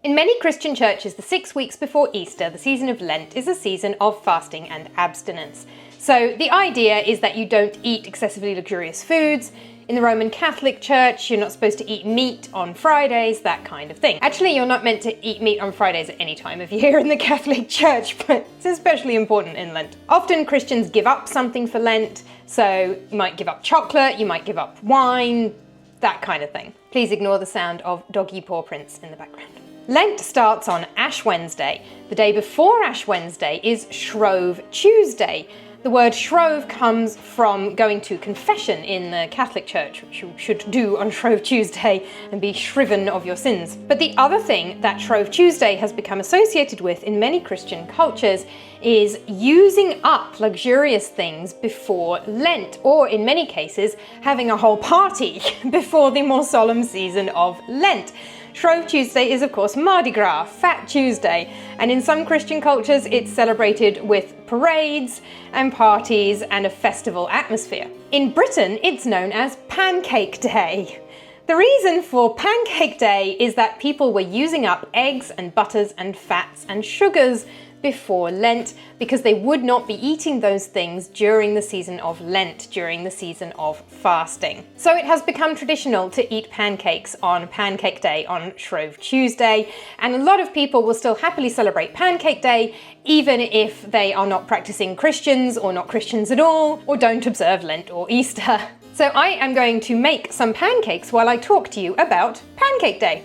In many Christian churches, the 6 weeks before Easter, the season of Lent, is a season of fasting and abstinence. So the idea is that you don't eat excessively luxurious foods. In the Roman Catholic Church, you're not supposed to eat meat on Fridays, that kind of thing. Actually, you're not meant to eat meat on Fridays at any time of year in the Catholic Church, but it's especially important in Lent. Often Christians give up something for Lent, so you might give up chocolate, you might give up wine, that kind of thing. Please ignore the sound of doggy paw prints in the background. Lent starts on Ash Wednesday. The day before Ash Wednesday is Shrove Tuesday. The word Shrove comes from going to confession in the Catholic Church, which you should do on Shrove Tuesday and be shriven of your sins. But the other thing that Shrove Tuesday has become associated with in many Christian cultures is using up luxurious things before Lent, or in many cases, having a whole party before the more solemn season of Lent. Shrove Tuesday is of course Mardi Gras, Fat Tuesday, and in some Christian cultures it's celebrated with parades and parties and a festival atmosphere. In Britain it's known as Pancake Day. The reason for Pancake Day is that people were using up eggs and butters and fats and sugars before Lent because they would not be eating those things during the season of Lent, during the season of fasting. So it has become traditional to eat pancakes on Pancake Day on Shrove Tuesday, and a lot of people will still happily celebrate Pancake Day even if they are not practicing Christians or not Christians at all, or don't observe Lent or Easter. So I am going to make some pancakes while I talk to you about Pancake Day.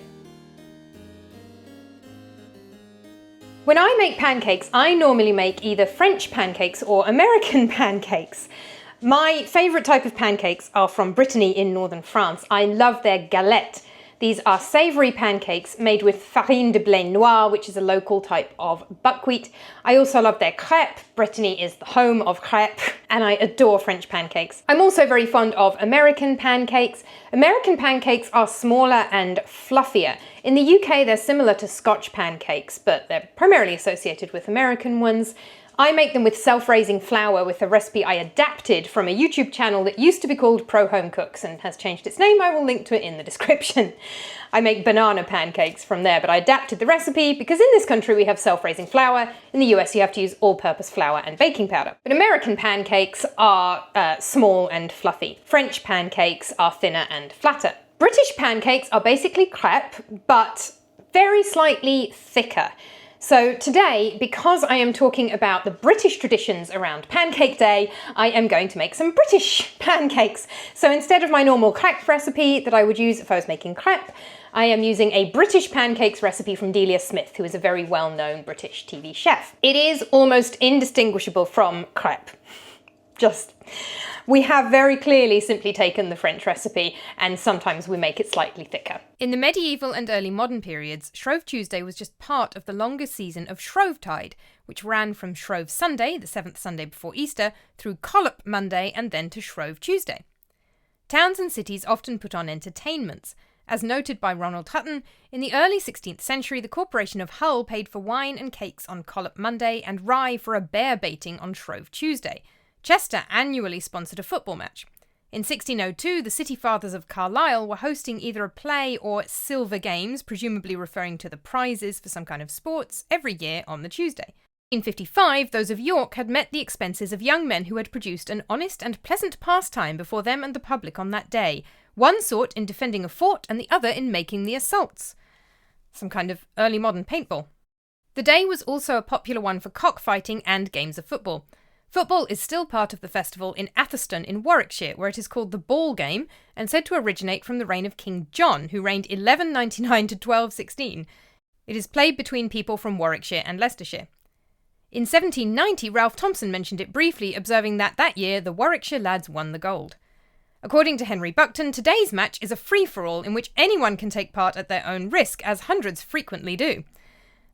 When I make pancakes, I normally make either French pancakes or American pancakes. My favourite type of pancakes are from Brittany in northern France. I love their galettes. These are savoury pancakes made with farine de blé noir, which is a local type of buckwheat. I also love their crêpes. Brittany is the home of crêpes, and I adore French pancakes. I'm also very fond of American pancakes. American pancakes are smaller and fluffier. In the UK, they're similar to Scotch pancakes, but they're primarily associated with American ones. I make them with self-raising flour with a recipe I adapted from a YouTube channel that used to be called Pro Home Cooks and has changed its name. I will link to it in the description. I make banana pancakes from there, but I adapted the recipe because in this country we have self-raising flour. In the US you have to use all-purpose flour and baking powder. But American pancakes are small and fluffy. French pancakes are thinner and flatter. British pancakes are basically crêpes, but very slightly thicker. So today, because I am talking about the British traditions around Pancake Day, I am going to make some British pancakes. So instead of my normal crêpe recipe that I would use if I was making crêpe, I am using a British pancakes recipe from Delia Smith, who is a very well-known British TV chef. It is almost indistinguishable from crêpe. We have very clearly simply taken the French recipe, and sometimes we make it slightly thicker. In the medieval and early modern periods, Shrove Tuesday was just part of the longer season of Shrovetide, which ran from Shrove Sunday, the 7th Sunday before Easter, through Collop Monday and then to Shrove Tuesday. Towns and cities often put on entertainments. As noted by Ronald Hutton, in the early 16th century the Corporation of Hull paid for wine and cakes on Collop Monday and rye for a bear baiting on Shrove Tuesday. Chester annually sponsored a football match. In 1602, the City Fathers of Carlisle were hosting either a play or silver games, presumably referring to the prizes for some kind of sports, every year on the Tuesday. In 1855, those of York had met the expenses of young men who had produced an honest and pleasant pastime before them and the public on that day, one sort in defending a fort and the other in making the assaults. Some kind of early modern paintball. The day was also a popular one for cockfighting and games of football. Football is still part of the festival in Athelstan in Warwickshire, where it is called the Ball Game and said to originate from the reign of King John, who reigned 1199 to 1216. It is played between people from Warwickshire and Leicestershire. In 1790, Ralph Thompson mentioned it briefly, observing that year the Warwickshire lads won the gold. According to Henry Buckton, today's match is a free-for-all in which anyone can take part at their own risk, as hundreds frequently do.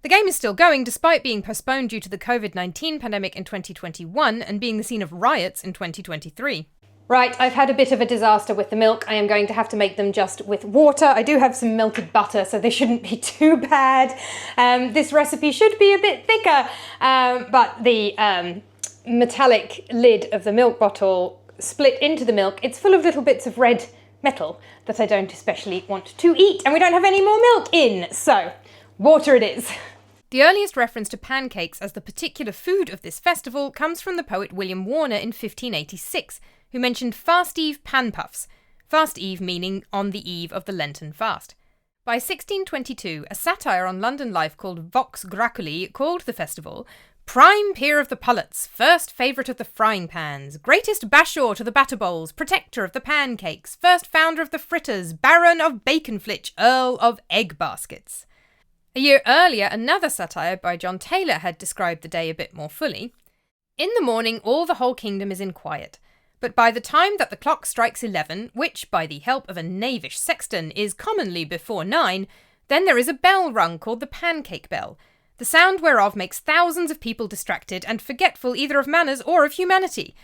The game is still going despite being postponed due to the COVID-19 pandemic in 2021 and being the scene of riots in 2023. Right, I've had a bit of a disaster with the milk. I am going to have to make them just with water. I do have some melted butter, so they shouldn't be too bad. This recipe should be a bit thicker, but the metallic lid of the milk bottle split into the milk. It's full of little bits of red metal that I don't especially want to eat, and we don't have any more milk in, so water it is. The earliest reference to pancakes as the particular food of this festival comes from the poet William Warner in 1586, who mentioned fast eve panpuffs, fast eve meaning on the eve of the Lenten fast. By 1622, a satire on London life called Vox Graculi called the festival prime peer of the pullets, first favourite of the frying pans, greatest bashaw to the batter bowls, protector of the pancakes, first founder of the fritters, baron of baconflitch, earl of egg baskets. A year earlier, another satire by John Taylor had described the day a bit more fully. In the morning, all the whole kingdom is in quiet. But by the time that the clock strikes 11, which, by the help of a knavish sexton, is commonly before 9, then there is a bell rung called the pancake bell, the sound whereof makes thousands of people distracted and forgetful either of manners or of humanity.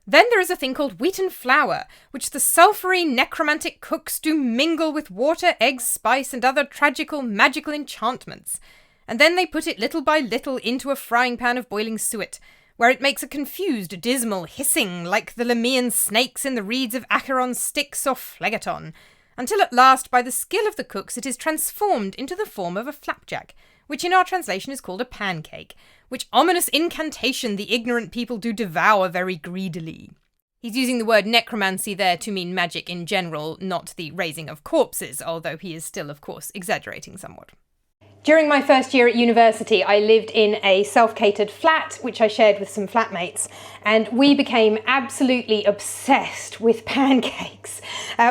Then there is a thing called wheaten flour, which the sulphury necromantic cooks do mingle with water, eggs, spice, and other tragical, magical enchantments. And then they put it little by little into a frying pan of boiling suet, where it makes a confused, dismal hissing like the Lemnian snakes in the reeds of Acheron Styx or Phlegethon, until at last, by the skill of the cooks, it is transformed into the form of a flapjack, which in our translation is called a pancake, which ominous incantation the ignorant people do devour very greedily. He's using the word necromancy there to mean magic in general, not the raising of corpses, although he is still, of course, exaggerating somewhat. During my first year at university, I lived in a self-catered flat, which I shared with some flatmates, and we became absolutely obsessed with pancakes,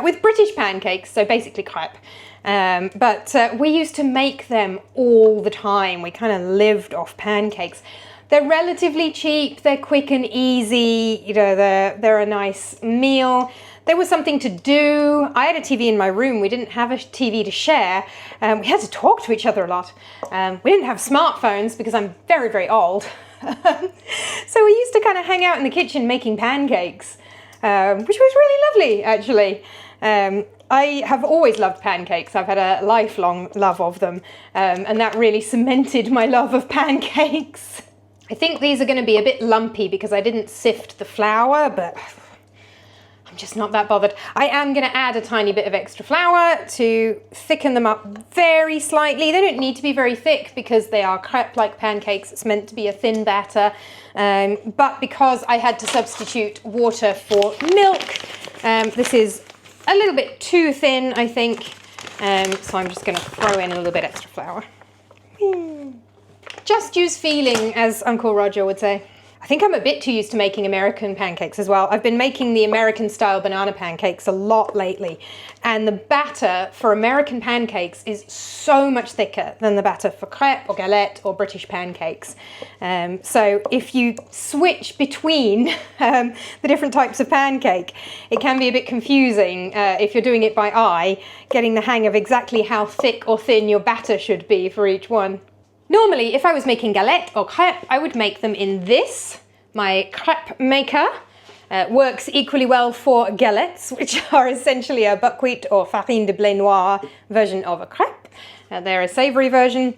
with British pancakes, so basically crepe. But we used to make them all the time. We kind of lived off pancakes. They're relatively cheap, they're quick and easy, they're a nice meal. There was something to do. I had a TV in my room. We didn't have a TV to share. We had to talk to each other a lot. We didn't have smartphones because I'm very, very old. So we used to kind of hang out in the kitchen making pancakes, which was really lovely, actually. I have always loved pancakes. I've had a lifelong love of them, and that really cemented my love of pancakes. I think these are going to be a bit lumpy because I didn't sift the flour, but I'm just not that bothered. I am going to add a tiny bit of extra flour to thicken them up very slightly. They don't need to be very thick because they are crepe-like pancakes. It's meant to be a thin batter. But because I had to substitute water for milk, this is a little bit too thin, I think. So I'm just going to throw in a little bit extra flour. Just use feeling, as Uncle Roger would say. I think I'm a bit too used to making American pancakes as well. I've been making the American-style banana pancakes a lot lately, and the batter for American pancakes is so much thicker than the batter for crepe or galette or British pancakes. So if you switch between the different types of pancake, it can be a bit confusing if you're doing it by eye, getting the hang of exactly how thick or thin your batter should be for each one. Normally, if I was making galette or crepe, I would make them in this. My crepe maker works equally well for galettes, which are essentially a buckwheat or farine de blé noir version of a crepe. They're a savoury version.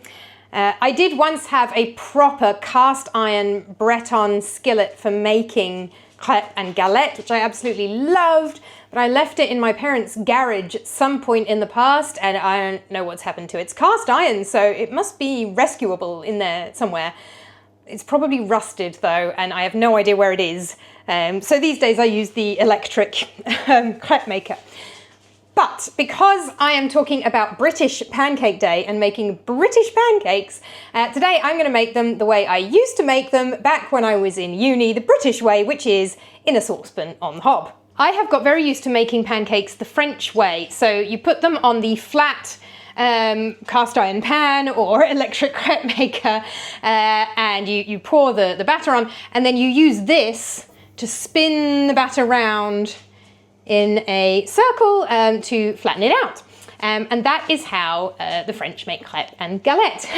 I did once have a proper cast iron Breton skillet for making crepe and galette, which I absolutely loved, but I left it in my parents' garage at some point in the past, and I don't know what's happened to it. It's cast iron, so it must be rescuable in there somewhere. It's probably rusted though, and I have no idea where it is. So these days I use the electric crepe maker. But because I am talking about British Pancake Day and making British pancakes, today I'm going to make them the way I used to make them back when I was in uni, the British way, which is in a saucepan on the hob. I have got very used to making pancakes the French way, so you put them on the flat cast iron pan or electric crepe maker, and you pour the batter on, and then you use this to spin the batter round in a circle to flatten it out. And that is how the French make crepe and galette.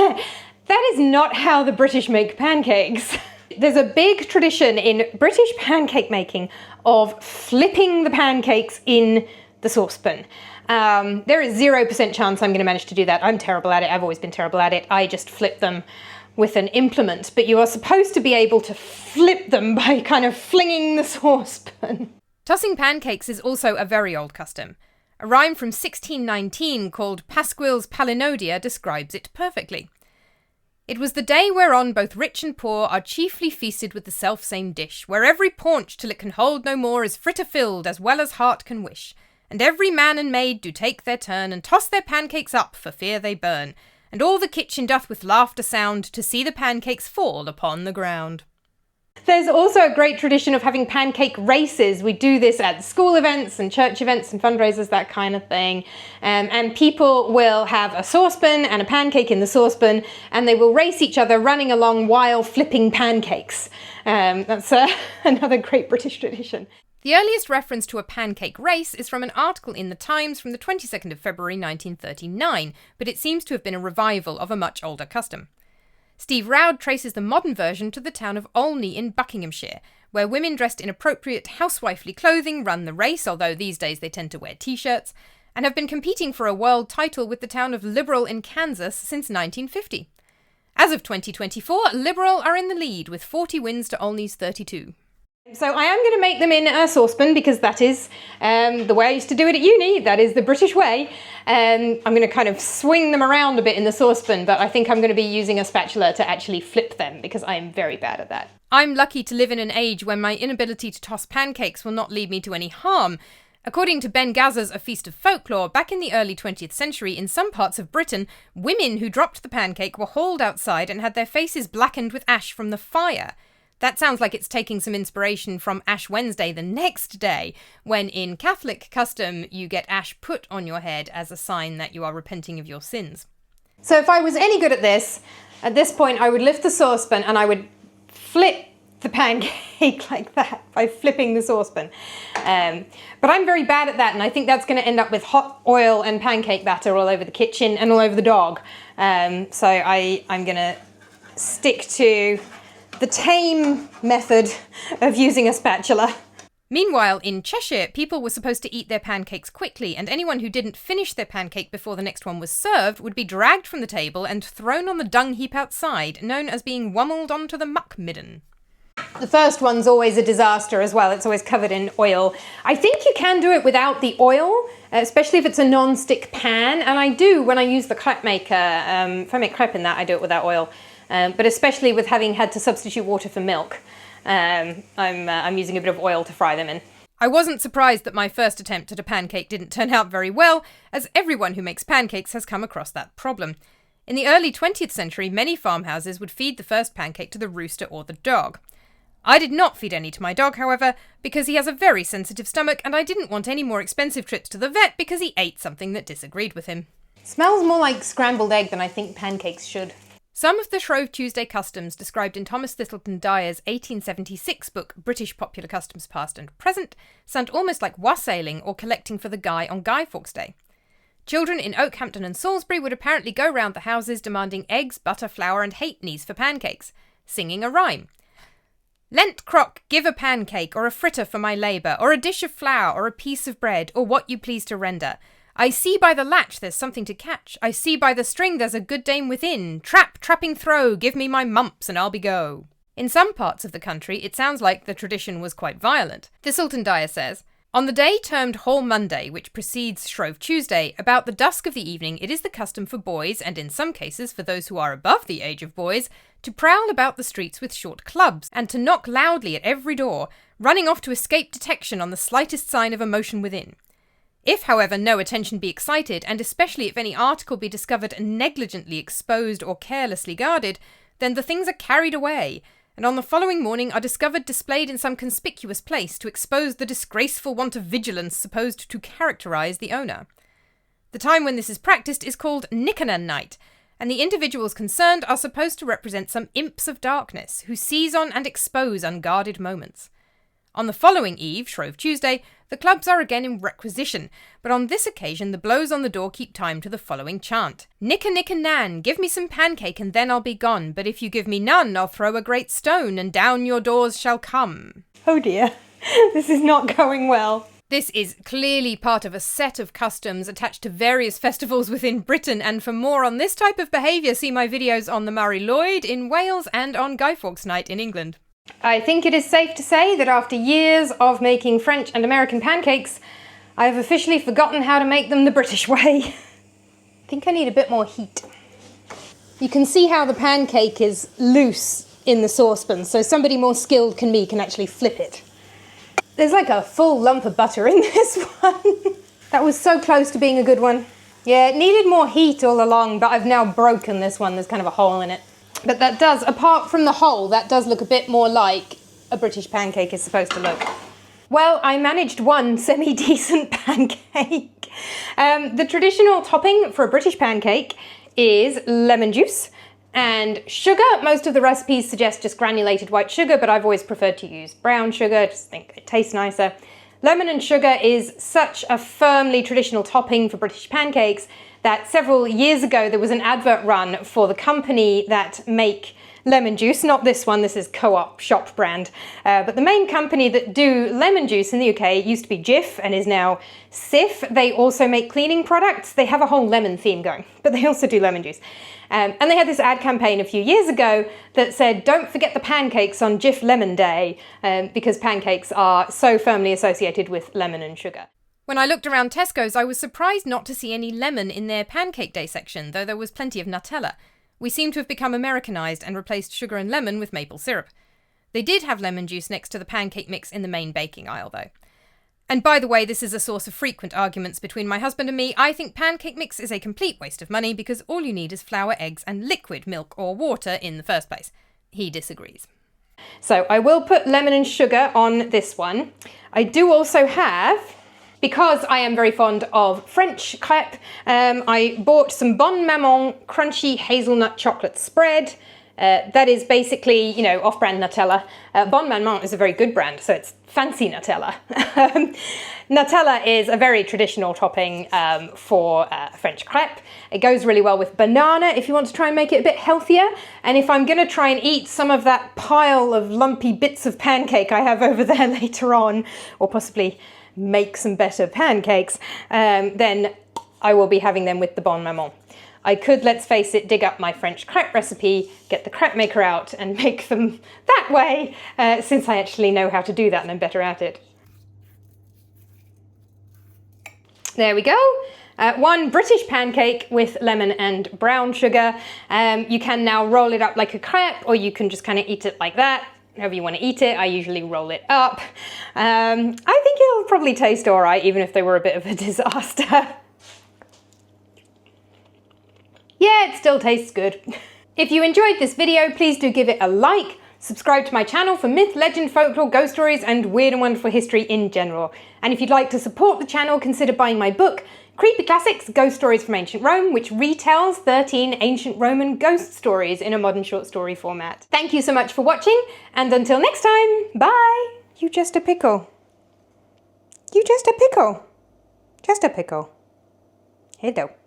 That is not how the British make pancakes. There's a big tradition in British pancake making of flipping the pancakes in the saucepan. There is 0% chance I'm going to manage to do that. I'm terrible at it. I've always been terrible at it. I just flip them with an implement, but you are supposed to be able to flip them by kind of flinging the saucepan. Tossing pancakes is also a very old custom. A rhyme from 1619 called Pasquil's Palinodia describes it perfectly. It was the day whereon both rich and poor are chiefly feasted with the self-same dish, where every paunch till it can hold no more is fritter filled as well as heart can wish, and every man and maid do take their turn and toss their pancakes up for fear they burn, and all the kitchen doth with laughter sound to see the pancakes fall upon the ground. There's also a great tradition of having pancake races. We do this at school events and church events and fundraisers, that kind of thing. And people will have a saucepan and a pancake in the saucepan, and they will race each other running along while flipping pancakes. That's another great British tradition. The earliest reference to a pancake race is from an article in the Times from the 22nd of February 1939, but it seems to have been a revival of a much older custom. Steve Roud traces the modern version to the town of Olney in Buckinghamshire, where women dressed in appropriate housewifely clothing run the race, although these days they tend to wear t-shirts, and have been competing for a world title with the town of Liberal in Kansas since 1950. As of 2024, Liberal are in the lead with 40 wins to Olney's 32. So I am going to make them in a saucepan because that is the way I used to do it at uni. That is the British way. I'm going to kind of swing them around a bit in the saucepan, but I think I'm going to be using a spatula to actually flip them because I'm very bad at that. I'm lucky to live in an age when my inability to toss pancakes will not lead me to any harm. According to Ben Gazur's A Feast of Folklore, back in the early 20th century, in some parts of Britain, women who dropped the pancake were hauled outside and had their faces blackened with ash from the fire. That sounds like it's taking some inspiration from Ash Wednesday the next day, when in Catholic custom you get ash put on your head as a sign that you are repenting of your sins. So if I was any good at this point I would lift the saucepan and I would flip the pancake like that by flipping the saucepan. But I'm very bad at that, and I think that's going to end up with hot oil and pancake batter all over the kitchen and all over the dog. So I'm going to stick to the tame method of using a spatula. Meanwhile, in Cheshire, people were supposed to eat their pancakes quickly, and anyone who didn't finish their pancake before the next one was served would be dragged from the table and thrown on the dung heap outside, known as being whummelled onto the muck midden. The first one's always a disaster as well. It's always covered in oil. I think you can do it without the oil, especially if it's a non-stick pan, and I do when I use the crepe maker. If I make crepe in that, I do it without oil. But especially with having had to substitute water for milk, I'm using a bit of oil to fry them in. I wasn't surprised that my first attempt at a pancake didn't turn out very well, as everyone who makes pancakes has come across that problem. In the early 20th century, many farmhouses would feed the first pancake to the rooster or the dog. I did not feed any to my dog, however, because he has a very sensitive stomach, and I didn't want any more expensive trips to the vet because he ate something that disagreed with him. Smells more like scrambled egg than I think pancakes should. Some of the Shrove Tuesday customs described in Thomas Thiselton-Dyer's 1876 book British Popular Customs Past and Present sound almost like wassailing or collecting for the guy on Guy Fawkes Day. Children in Oakhampton and Salisbury would apparently go round the houses demanding eggs, butter, flour and halfpennies for pancakes, singing a rhyme. Lent crock, give a pancake, or a fritter for my labour, or a dish of flour, or a piece of bread, or what you please to render. I see by the latch there's something to catch. I see by the string there's a good dame within. Trapping throw, give me my mumps and I'll be go. In some parts of the country, it sounds like the tradition was quite violent. Thiselton-Dyer says, on the day termed Hall Monday, which precedes Shrove Tuesday, about the dusk of the evening, it is the custom for boys, and in some cases for those who are above the age of boys, to prowl about the streets with short clubs, and to knock loudly at every door, running off to escape detection on the slightest sign of a motion within. If, however, no attention be excited, and especially if any article be discovered negligently exposed or carelessly guarded, then the things are carried away, and on the following morning are discovered displayed in some conspicuous place to expose the disgraceful want of vigilance supposed to characterise the owner. The time when this is practised is called Nicanor Night, and the individuals concerned are supposed to represent some imps of darkness, who seize on and expose unguarded moments. On the following eve, Shrove Tuesday, the clubs are again in requisition, but on this occasion the blows on the door keep time to the following chant. Nicka nicka nan, give me some pancake and then I'll be gone, but if you give me none, I'll throw a great stone and down your doors shall come. Oh dear, this is not going well. This is clearly part of a set of customs attached to various festivals within Britain, and for more on this type of behaviour, see my videos on the Murray Lloyd in Wales and on Guy Fawkes Night in England. I think it is safe to say that after years of making French and American pancakes, I have officially forgotten how to make them the British way. I think I need a bit more heat. You can see how the pancake is loose in the saucepan, so somebody more skilled than me can actually flip it. There's like a full lump of butter in this one. That was so close to being a good one. Yeah, it needed more heat all along, but I've now broken this one. There's kind of a hole in it. But that does, apart from the hole, that does look a bit more like a British pancake is supposed to look. Well, I managed one semi-decent pancake. The traditional topping for a British pancake is lemon juice and sugar. Most of the recipes suggest just granulated white sugar, but I've always preferred to use brown sugar. I just think it tastes nicer. Lemon and sugar is such a firmly traditional topping for British pancakes that several years ago there was an advert run for the company that make lemon juice, not this one, this is Co-op shop brand, but the main company that do lemon juice in the UK used to be Jif and is now Cif. They also make cleaning products. They have a whole lemon theme going, but they also do lemon juice. And they had this ad campaign a few years ago that said, don't forget the pancakes on Jif Lemon Day, because pancakes are so firmly associated with lemon and sugar. When I looked around Tesco's, I was surprised not to see any lemon in their Pancake Day section, though there was plenty of Nutella. We seem to have become Americanised and replaced sugar and lemon with maple syrup. They did have lemon juice next to the pancake mix in the main baking aisle, though. And by the way, this is a source of frequent arguments between my husband and me. I think pancake mix is a complete waste of money because all you need is flour, eggs and liquid milk or water in the first place. He disagrees. So I will put lemon and sugar on this one. I do also have, because I am very fond of French crêpe, I bought some Bon Maman crunchy hazelnut chocolate spread. That is basically, you know, off-brand Nutella. Bon Maman is a very good brand, so it's fancy Nutella. Nutella is a very traditional topping for French crêpe. It goes really well with banana if you want to try and make it a bit healthier. And if I'm going to try and eat some of that pile of lumpy bits of pancake I have over there later on, or possibly make some better pancakes, then I will be having them with the Bon Maman. I could, let's face it, dig up my French crêpe recipe, get the crêpe maker out and make them that way, since I actually know how to do that and I'm better at it. There we go. One British pancake with lemon and brown sugar. You can now roll it up like a crêpe, or you can just kind of eat it like that. However you want to eat it. I usually roll it up. I think it'll probably taste all right, even if they were a bit of a disaster. Yeah, it still tastes good. If you enjoyed this video, please do give it a like. Subscribe to my channel for myth, legend, folklore, ghost stories, and weird and wonderful history in general. And if you'd like to support the channel, consider buying my book, Creepy Classics, Ghost Stories from Ancient Rome, which retells 13 ancient Roman ghost stories in a modern short story format. Thank you so much for watching, and until next time, bye! You just a pickle. You just a pickle. Just a pickle. Hello.